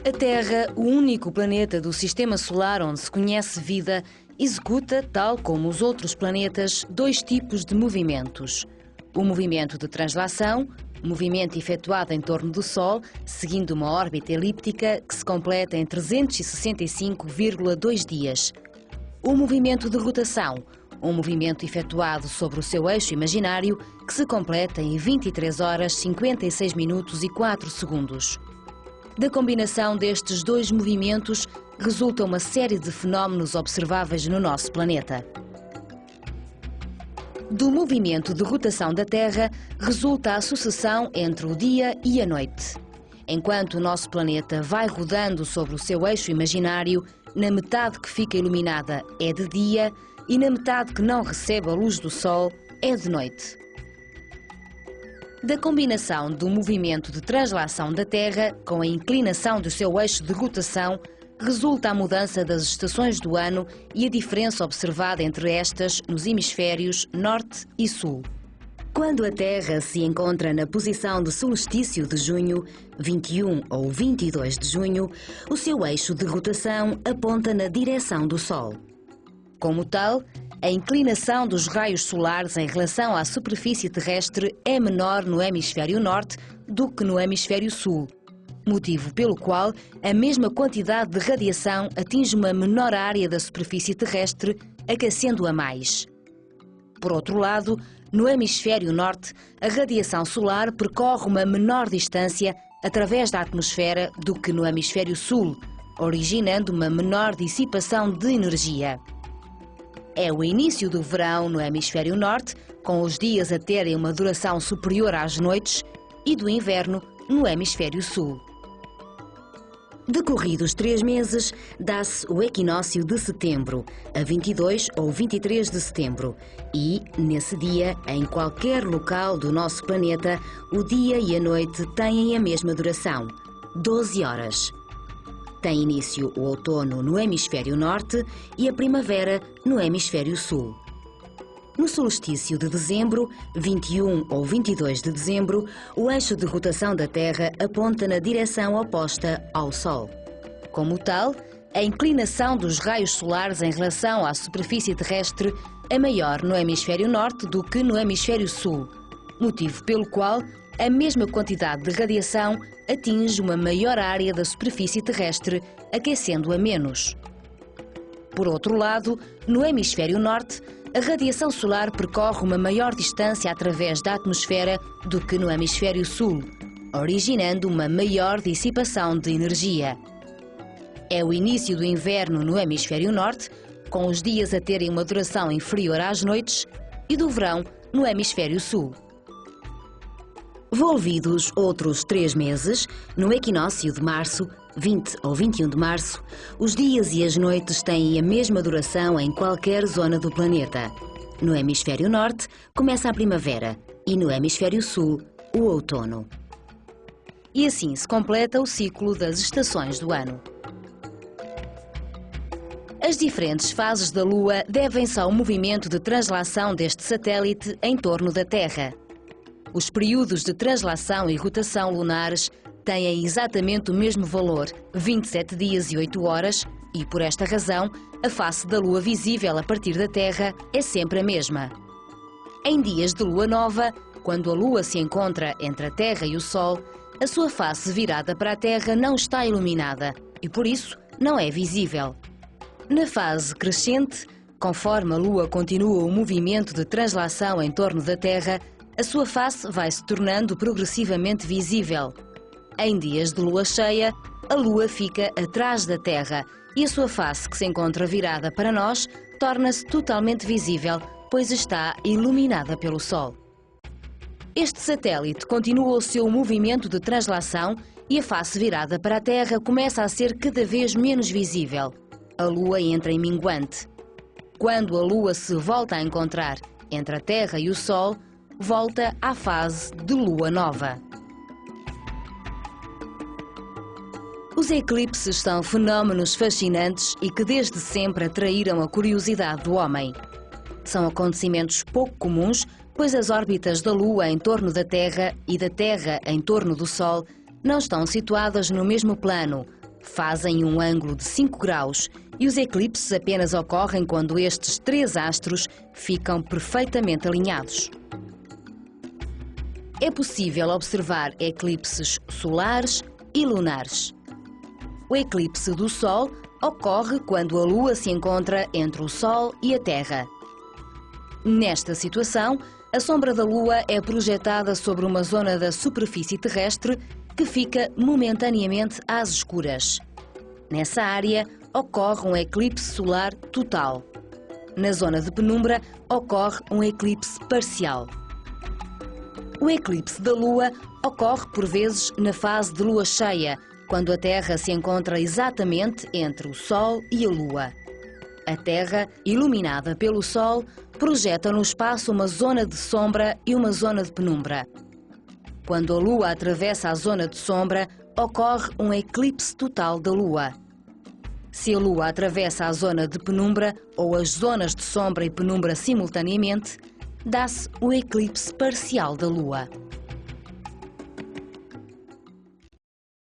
A Terra, o único planeta do Sistema Solar onde se conhece vida, executa, tal como os outros planetas, dois tipos de movimentos. O movimento de translação, movimento efetuado em torno do Sol, seguindo uma órbita elíptica que se completa em 365,2 dias. O movimento de rotação, um movimento efetuado sobre o seu eixo imaginário que se completa em 23 horas, 56 minutos e 4 segundos. Da combinação destes dois movimentos resulta uma série de fenómenos observáveis no nosso planeta. Do movimento de rotação da Terra resulta a sucessão entre o dia e a noite. Enquanto o nosso planeta vai rodando sobre o seu eixo imaginário, na metade que fica iluminada é de dia e na metade que não recebe a luz do Sol é de noite. Da combinação do movimento de translação da Terra com a inclinação do seu eixo de rotação, resulta a mudança das estações do ano e a diferença observada entre estas nos hemisférios Norte e Sul. Quando a Terra se encontra na posição de solstício de junho, 21 ou 22 de junho, o seu eixo de rotação aponta na direção do Sol. Como tal, a inclinação dos raios solares em relação à superfície terrestre é menor no hemisfério norte do que no hemisfério sul, motivo pelo qual a mesma quantidade de radiação atinge uma menor área da superfície terrestre, aquecendo-a mais. Por outro lado, no hemisfério norte, a radiação solar percorre uma menor distância através da atmosfera do que no hemisfério sul, originando uma menor dissipação de energia. É o início do verão no hemisfério norte, com os dias a terem uma duração superior às noites, e do inverno no hemisfério sul. Decorridos 3 meses, dá-se o equinócio de setembro, a 22 ou 23 de setembro, e, nesse dia, em qualquer local do nosso planeta, o dia e a noite têm a mesma duração, 12 horas. Tem início o outono no hemisfério norte e a primavera no hemisfério sul. No solstício de dezembro, 21 ou 22 de dezembro, o eixo de rotação da Terra aponta na direção oposta ao Sol. Como tal, a inclinação dos raios solares em relação à superfície terrestre é maior no hemisfério norte do que no hemisfério sul, motivo pelo qual a mesma quantidade de radiação atinge uma maior área da superfície terrestre, aquecendo-a menos. Por outro lado, no hemisfério norte, a radiação solar percorre uma maior distância através da atmosfera do que no hemisfério sul, originando uma maior dissipação de energia. É o início do inverno no hemisfério norte, com os dias a terem uma duração inferior às noites, e do verão no hemisfério sul. Volvidos outros 3 meses, no equinócio de março, 20 ou 21 de março, os dias e as noites têm a mesma duração em qualquer zona do planeta. No hemisfério norte, começa a primavera e no hemisfério sul, o outono. E assim se completa o ciclo das estações do ano. As diferentes fases da Lua devem-se ao movimento de translação deste satélite em torno da Terra. Os períodos de translação e rotação lunares têm exatamente o mesmo valor, 27 dias e 8 horas, e por esta razão, a face da Lua visível a partir da Terra é sempre a mesma. Em dias de Lua nova, quando a Lua se encontra entre a Terra e o Sol, a sua face virada para a Terra não está iluminada e, por isso, não é visível. Na fase crescente, conforme a Lua continua o movimento de translação em torno da Terra, a sua face vai se tornando progressivamente visível. Em dias de lua cheia, a Lua fica atrás da Terra e a sua face, que se encontra virada para nós, torna-se totalmente visível, pois está iluminada pelo Sol. Este satélite continua o seu movimento de translação e a face virada para a Terra começa a ser cada vez menos visível. A Lua entra em minguante. Quando a Lua se volta a encontrar entre a Terra e o Sol, volta à fase de Lua nova. Os eclipses são fenómenos fascinantes e que desde sempre atraíram a curiosidade do homem. São acontecimentos pouco comuns, pois as órbitas da Lua em torno da Terra e da Terra em torno do Sol não estão situadas no mesmo plano, Fazem um ângulo de 5 graus e os eclipses apenas ocorrem quando estes 3 astros ficam perfeitamente alinhados. É possível observar eclipses solares e lunares. O eclipse do Sol ocorre quando a Lua se encontra entre o Sol e a Terra. Nesta situação, a sombra da Lua é projetada sobre uma zona da superfície terrestre que fica momentaneamente às escuras. Nessa área, ocorre um eclipse solar total. Na zona de penumbra, ocorre um eclipse parcial. O eclipse da Lua ocorre por vezes na fase de lua cheia, quando a Terra se encontra exatamente entre o Sol e a Lua. A Terra, iluminada pelo Sol, projeta no espaço uma zona de sombra e uma zona de penumbra. Quando a Lua atravessa a zona de sombra, ocorre um eclipse total da Lua. Se a Lua atravessa a zona de penumbra ou as zonas de sombra e penumbra simultaneamente, dá-se o eclipse parcial da Lua.